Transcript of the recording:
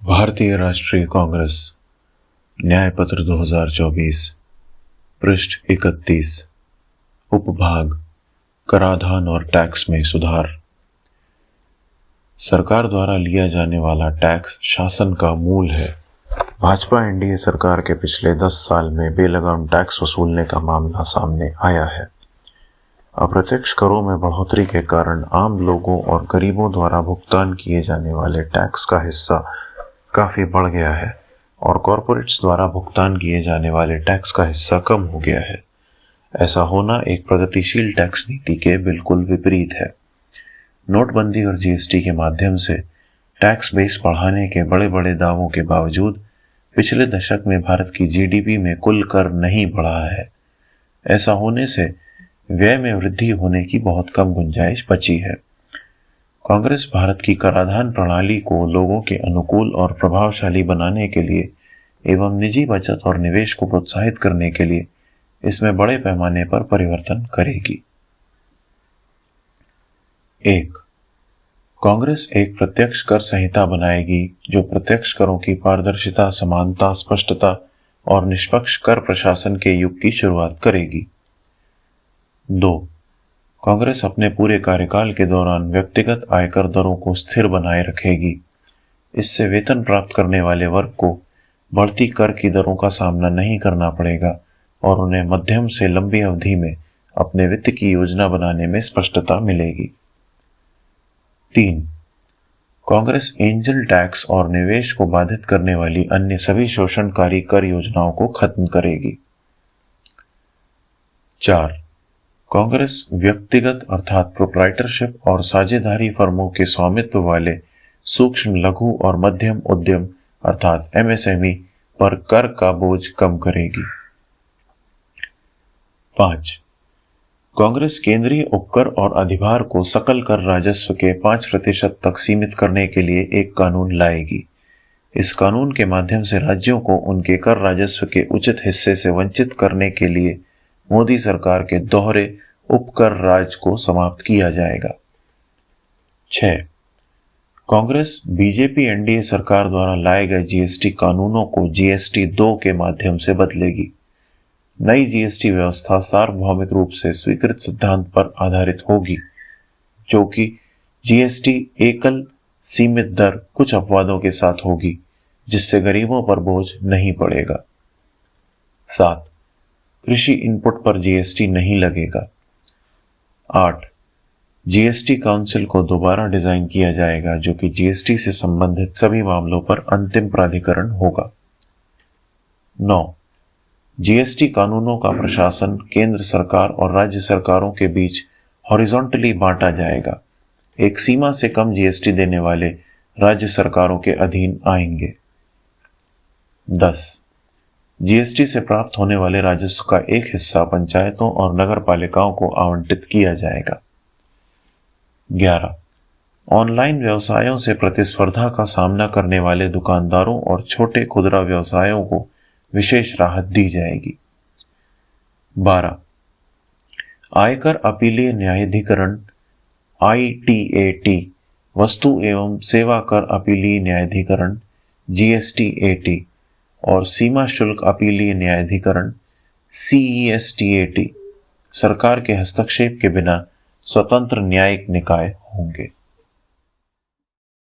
भारतीय राष्ट्रीय कांग्रेस न्यायपत्र 2024 पृष्ठ 31 उपभाग कराधान और टैक्स में सुधार। सरकार द्वारा लिया जाने वाला टैक्स शासन का मूल है। भाजपा एनडीए सरकार के पिछले 10 साल में बेलगाम टैक्स वसूलने का मामला सामने आया है। अप्रत्यक्ष करों में बढ़ोतरी के कारण आम लोगों और गरीबों द्वारा भुगतान किए जाने वाले टैक्स का हिस्सा काफी बढ़ गया है और कॉरपोरेट्स द्वारा भुगतान किए जाने वाले टैक्स का हिस्सा कम हो गया है। ऐसा होना एक प्रगतिशील टैक्स नीति के बिल्कुल विपरीत है। नोटबंदी और जीएसटी के माध्यम से टैक्स बेस बढ़ाने के बड़े बड़े दावों के बावजूद पिछले दशक में भारत की जीडीपी में कुल कर नहीं बढ़ा है। ऐसा होने से व्यय में वृद्धि होने की बहुत कम गुंजाइश बची है। कांग्रेस भारत की कराधान प्रणाली को लोगों के अनुकूल और प्रभावशाली बनाने के लिए एवं निजी बचत और निवेश को प्रोत्साहित करने के लिए इसमें बड़े पैमाने पर परिवर्तन करेगी। 1. कांग्रेस एक प्रत्यक्ष कर संहिता बनाएगी जो प्रत्यक्ष करों की पारदर्शिता, समानता, स्पष्टता और निष्पक्ष कर प्रशासन के युग की शुरुआत करेगी। 2. कांग्रेस अपने पूरे कार्यकाल के दौरान व्यक्तिगत आयकर दरों को स्थिर बनाए रखेगी। इससे वेतन प्राप्त करने वाले वर्ग को बढ़ती कर की दरों का सामना नहीं करना पड़ेगा और उन्हें मध्यम से लंबी अवधि में अपने वित्त की योजना बनाने में स्पष्टता मिलेगी। 3. कांग्रेस एंजल टैक्स और निवेश को बाधित करने वाली अन्य सभी शोषणकारी कर योजनाओं को खत्म करेगी। 4. कांग्रेस व्यक्तिगत अर्थात प्रोप्राइटरशिप और साझेदारी फर्मों के स्वामित्व वाले सूक्ष्म, लघु और मध्यम उद्यम अर्थात एमएसएमई पर कर का बोझ कम करेगी। 5. कांग्रेस केंद्रीय उपकर और अधिभार को सकल कर राजस्व के 5% तक सीमित करने के लिए एक कानून लाएगी। इस कानून के माध्यम से राज्यों को उनके कर राजस्व के उचित हिस्से से वंचित करने के लिए मोदी सरकार के दोहरे उपकर राज को समाप्त किया जाएगा। 6. कांग्रेस बीजेपी एनडीए सरकार द्वारा लाए गए जीएसटी कानूनों को जीएसटी 2 के माध्यम से बदलेगी। नई जीएसटी व्यवस्था सार्वभौमिक रूप से स्वीकृत सिद्धांत पर आधारित होगी, जो कि जीएसटी एकल सीमित दर कुछ अपवादों के साथ होगी, जिससे गरीबों पर बोझ नहीं पड़ेगा। 7. कृषि इनपुट पर जीएसटी नहीं लगेगा। 8. जीएसटी काउंसिल को दोबारा डिजाइन किया जाएगा, जो कि जीएसटी से संबंधित सभी मामलों पर अंतिम प्राधिकरण होगा। 9. जीएसटी कानूनों का प्रशासन केंद्र सरकार और राज्य सरकारों के बीच हॉरिजॉन्टली बांटा जाएगा। एक सीमा से कम जीएसटी देने वाले राज्य सरकारों के अधीन आएंगे। 10. जीएसटी से प्राप्त होने वाले राजस्व का एक हिस्सा पंचायतों और नगर पालिकाओं को आवंटित किया जाएगा। 11. ऑनलाइन व्यवसायों से प्रतिस्पर्धा का सामना करने वाले दुकानदारों और छोटे खुदरा व्यवसायों को विशेष राहत दी जाएगी। 12. आयकर अपीलीय न्यायाधिकरण ITAT, वस्तु एवं सेवा कर अपीलीय न्यायाधिकरण GSTAT और सीमा शुल्क अपीलीय न्यायाधिकरण CESTAT सरकार के हस्तक्षेप के बिना स्वतंत्र न्यायिक निकाय होंगे।